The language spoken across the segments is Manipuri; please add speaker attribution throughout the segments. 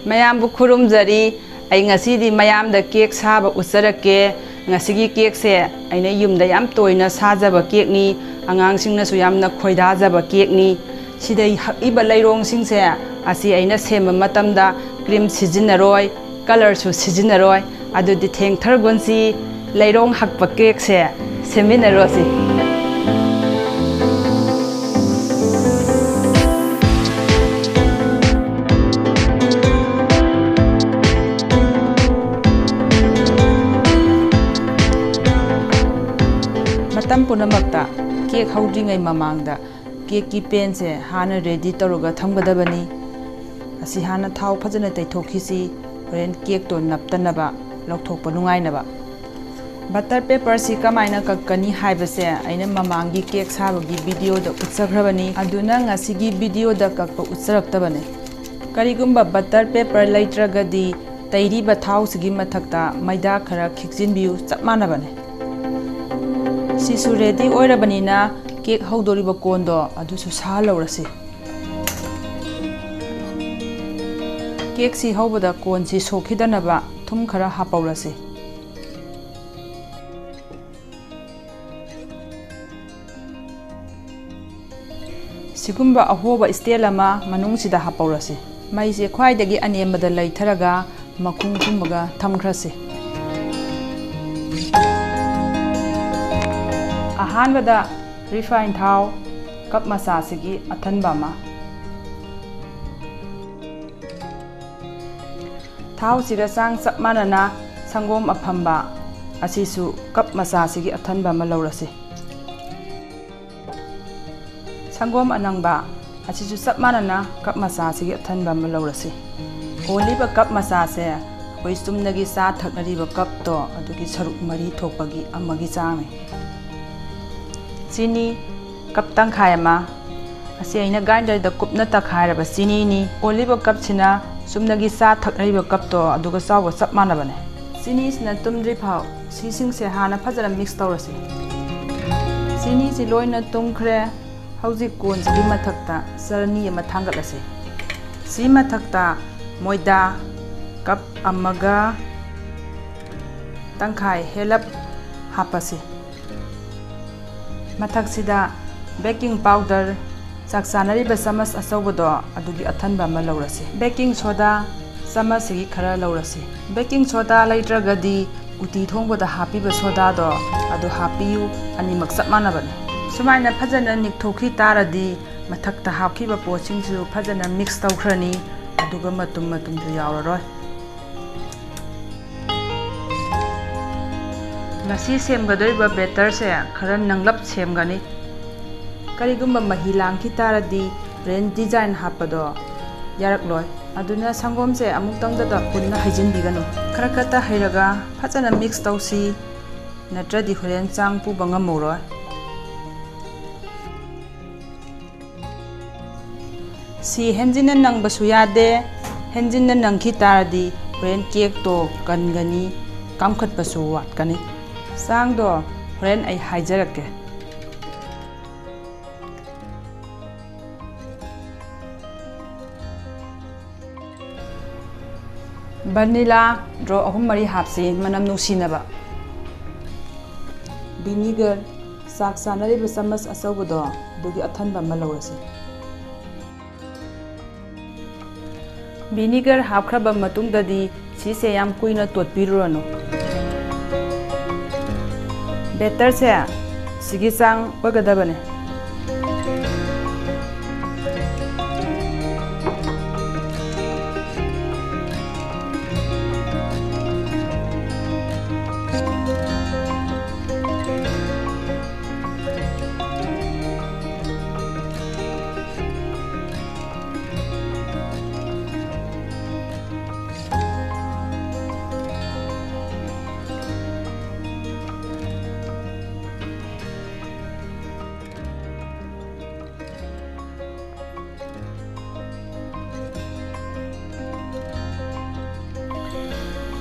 Speaker 1: mayam bu khurumjari ai ngasidi mayam da cake saba usarake ngasigi cake se aina yumda yam toina sajaba cake ni angang singna su yamna khoida jaba cake ni sidai iba leirong sing se asi aina sema matamda cream sijinaroi color su sijinaroi adudi theng thargonsi leirong hakpa cake se seminarosi matam punamakta cake houdingai mamangda cake ki pen se hana ready toruga thamgadabani asi hana thau phajana taithokisi horen cake to naptanaba lokthokpa nungainaba butter paper si kamaina kakkani haibase aina mamangi cake sabagi video da utsakhrabani aduna ngasigi video da kakpa utsaraktabane karigumba butter paper laitragadi tairiba thau sigi mathakta maida khara khikjinbiu chapmanabane sisu ready oirabanina cake haudoriba kondo adusu sa laurasi cake si haubada kon si sokhidanaba thum khara hapaurasi sigumba ahoba style ama manung sida hapaurasi mai se khwaidagi anembada laitharaga makhung thumbaga thamkhrasi ahanbada refined thau cup masasigi athanba ma thau siga sang sapmanana sangom aphamba asisu cup masasigi athanba ma laurasi sangom anangba asisu sapmanana cup masasigi athanba ma laurasi holiba cup masase koi sumnagi sa thaknariba cup to adugi saruk mari thokpagi amagi changne chini cup tangkhai ama asi aina grinder da kupna takhairaba chini ni oliba cup china sumnagi sa thakriba cup to aduga sawa sap manabane chini sina tumdri phau sising se hana phajara mix tawrasi chini si loina tumkhre hauji kon ji mathakta sarni ama thangalase si mathakta moida cup amaga tangkhai helap hapasi mathak-sida baking powder saksanariba samas asawbodo adugi athanba ma laurasi baking soda samas gi khara laurasi baking soda laitragadi uti thongboda hapiba soda do adu hapiyu ani maksap manabani sumaina phajana nikthoki taradi mathakta hapkiba poching su phajana mix tawkhrani aduga matum ju yawraroi ngasi semgadoriba batter se khara nanglap semgani karigumba mahilang ki taradi brand design hapado yarakloi aduna sangom se amuktang da punna hajin biganu khara khata hairaga phajana mix tawsi natradi horen chang pu bangamoroi si henjina nang basu yade henjina nang ki taradi brand cake to kangani kamkhat basu wat kani sang do horen ai haijarake vanilla draw ahum mari hapsi manam nusinaba vinegar sak sanari samas asawdo dugi athanba malawasi vinegar hapkhraba matungdadi sise yam kuina totpirurano batter se sigi sang ogadabane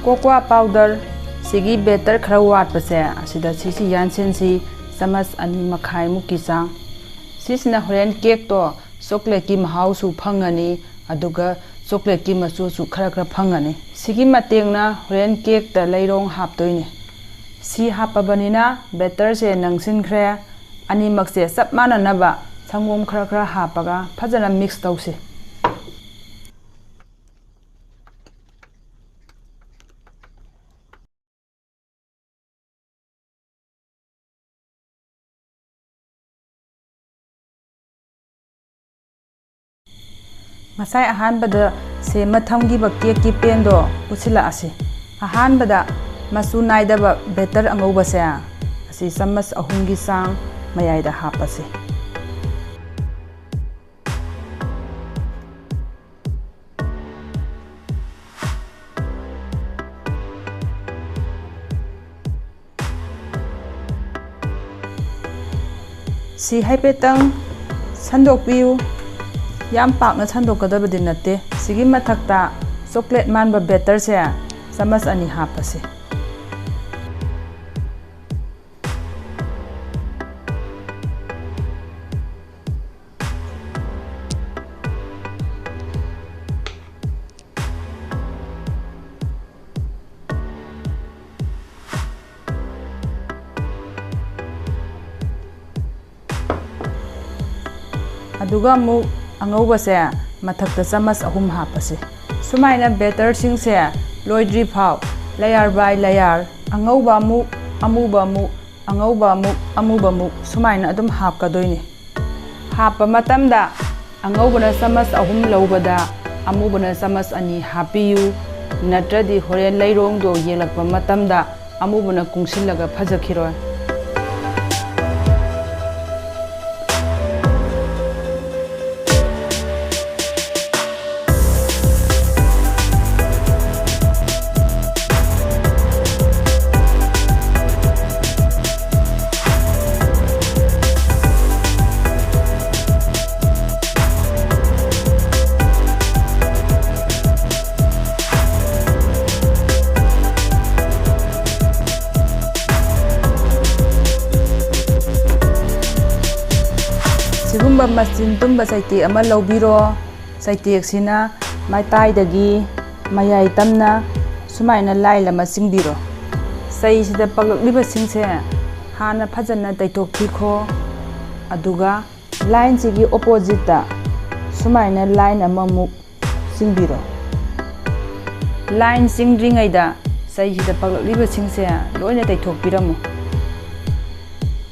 Speaker 1: cocoa powder sigi batter khara watpase asida sisi yansen si samas ani makhai muki sang sisina horen cake to chocolate ki mahau su phangani aduga chocolate ki machu chu khara khara phangani sigi matengna horen cake ta leirong haptoine si hapabanina batter se nangsin khre ani makse sap mana naba sangom khara khara hapaga phajana mix tause Masai ahanbada se mathamgi ba cake ki pen do usila ase ahanbada masu naidaba batter angauba se asi samas ahumgi sang mayai da hapase si haipetang sandok piu yam pakna sandokadabadi natte sigi mathakta chocolate manba batter se samas ani hapase aduga mu angauba se mathakta chamas ahum hapase sumaina batter sing se loidri phau layer by layer angauba mu amuba mu angauba mu amuba mu sumaina adum hapkadoine hapa matamda angaubana chamas ahum laubada amubana chamas ani hapiyu natradi horen leirong do yelakpa matamda amubana kungsilaga phajakhiroi Sigumba masin tumba saiti ama laubiro saiti sina mai tai dagi mayai tamna sumaina lai lama singbiro sai sida paglakliba singse hana phajana taitok thikho aduga line sigi opposite ta sumaina line amamuk singbiro line singdringai da sai sida paglakliba singse loina taitok piramu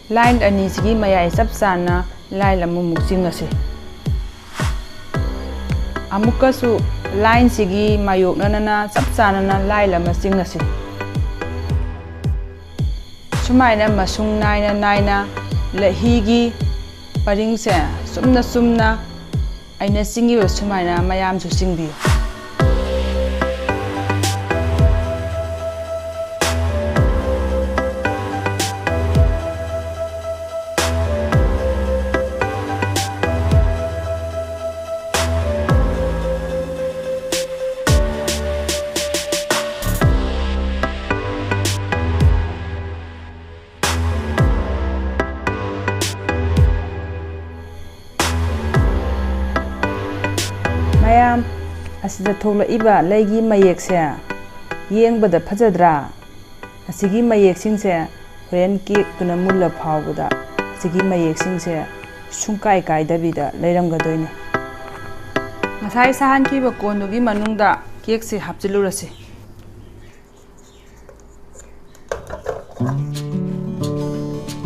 Speaker 1: line ani sigi mayai sapsana lai lamu muksing ase amukasu line sigi mayok nana sapsana na lai lama sing ase sumaina masung naina lahigi paring se sumna aina singi sumaina mayam su singbi mayam asida thola iba leigi mayek se yengbada phajadra asigi mayek sing se horen cake tuna mulla phawda asigi mayek sing se sungkai kai dabida leiramgadoine ngasai sahan ki ba kondogi manungda cake se hapchilurase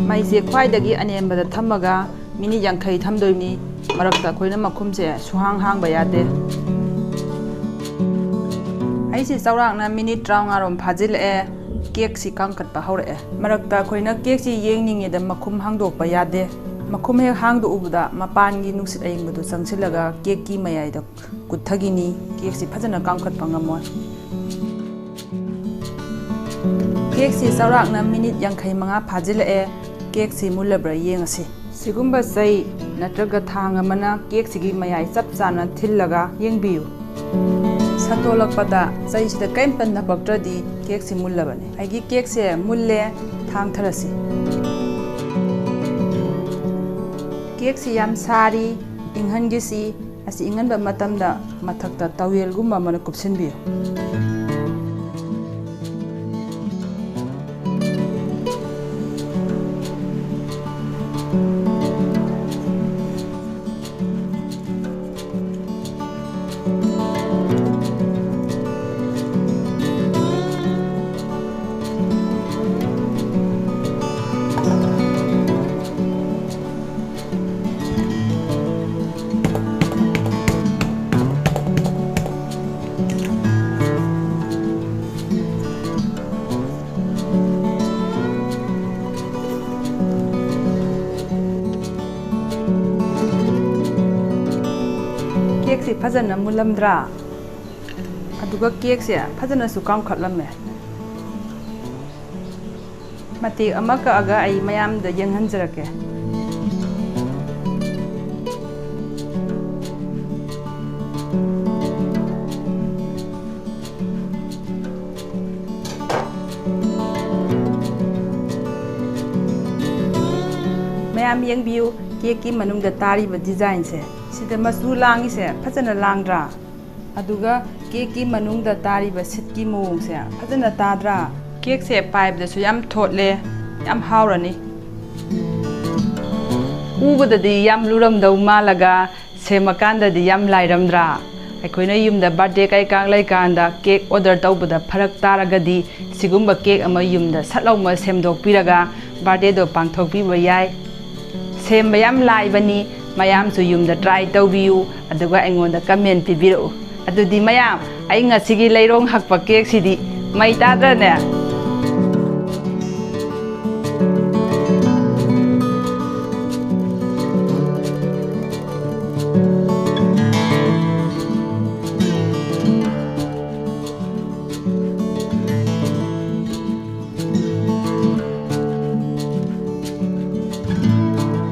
Speaker 1: mai se khwaidagi anembada thamaga mini yankhai thamdoini marakta khoina makhumse suhang hangba yade aisi chawrakna minute 35 rom phajil e cake si kangkat pa hore marakta khoina cake si yengninge da makhum hangdokpa yade makhum he hangdo ubuda mapangi nuksit ayingbudu changsilaga cake ki mayai da kuthagini cake si phajana kangkat pa ngamoi cake si chawrakna minute 35 phajil e cake si mulabra yengasi sigumba sai natraga thang amana cake sigi mayai chap chana thillaga yengbiu satolakpada sai sida kaimpan na baktradi cake si mullabane aigi cake se mulle thang tharasi cake si yam sari inghan gi si ꯑꯁꯤ ꯏꯪꯍꯟꯕ ꯃꯇꯝꯗ ꯃꯊꯛꯇ ꯇꯋꯦꯜꯒꯨꯝꯕ ꯑꯃꯅ ꯀꯨꯞꯁꯤꯟꯕꯤꯌꯨ ꯀꯦꯛꯁꯤ ꯐꯖꯅ ꯃꯨꯜꯂꯝꯗ꯭ꯔꯥ ꯑꯗꯨꯒ ꯀꯦꯛꯁꯦ ꯐꯖꯅꯁꯨ ꯀꯥꯝꯈꯠꯂꯝꯃꯦ ꯃꯇꯦꯛ ꯑꯃ ꯀꯛꯑꯒ ꯑꯩ ꯃꯌꯥꯝꯗ ꯌꯦꯡꯍꯟꯖꯔꯛꯀꯦ ꯃꯌꯥꯝ ꯌꯦꯡꯕꯤꯌꯨ ꯀꯦꯛꯀꯤ ꯃꯅꯨꯡꯗ ꯇꯥꯔꯤꯕ ꯗꯤꯖꯥꯏꯟꯁꯦ ꯁꯤꯗ ꯃꯆꯨ ꯂꯥꯡꯉꯤꯁꯦ ꯐꯖꯅ ꯂꯥꯡꯗ꯭ꯔꯥ ꯑꯗꯨꯒ ꯀꯦꯛꯀꯤ ꯃꯅꯨꯡꯗ ꯇꯥꯔꯤꯕ ꯁꯤꯠꯀꯤ ꯃꯑꯣꯡꯁꯦ ꯐꯖꯅ ꯇꯥꯗ꯭ꯔꯥ ꯀꯦꯛꯁꯦ ꯄꯥꯏꯕꯗꯁꯨ ꯌꯥꯝ ꯊꯣꯠꯂꯦ ꯌꯥꯝ ꯍꯥꯎꯔꯅꯤ ꯎꯕꯗꯗꯤ ꯌꯥꯝ ꯂꯨꯔꯝꯗꯧ ꯃꯥꯜꯂꯒ ꯁꯦꯝꯃꯀꯥꯟꯗꯗꯤ ꯌꯥꯝ ꯂꯥꯏꯔꯝꯗ꯭ꯔꯥ ꯑꯩꯈꯣꯏꯅ ꯌꯨꯝꯗ ꯕꯥꯔꯗꯦ ꯀꯩꯀꯥ ꯂꯩꯀꯥꯟꯗ ꯀꯦꯛ ꯑꯣꯔꯗꯔ ꯇꯧꯕꯗ ꯐꯔꯛ ꯇꯥꯔꯒꯗꯤ ꯁꯤꯒꯨꯝꯕ ꯀꯦꯛ ꯑꯃ ꯌꯨꯝꯗ ꯁꯠ ꯂꯥꯎꯅ ꯁꯦꯝꯗꯣꯛꯄꯤꯔꯒ ꯕꯥꯔꯗꯦꯗꯣ ꯄꯥꯡꯊꯣꯛꯄꯤꯕ ꯌꯥꯏ ꯁꯦꯝꯕ ꯌꯥꯝ ꯂꯥꯏꯕꯅꯤ ꯃꯌꯥꯝꯁꯨ ꯌꯨꯝꯗ ꯇ꯭ꯔꯥꯏ ꯇꯧꯕꯤꯌꯨ ꯑꯗꯨꯒ ꯑꯩꯉꯣꯟꯗ ꯀꯃꯦꯟ ꯄꯤꯕꯤꯔꯛꯎ ꯑꯗꯨꯗꯤ ꯃꯌꯥꯝ ꯑꯩ ꯉꯁꯤꯒꯤ ꯂꯩꯔꯣꯡ ꯍꯛꯄ ꯀꯦꯛꯁꯤꯗꯤ ꯃꯩ ꯇꯥꯗ꯭ꯔꯅꯦ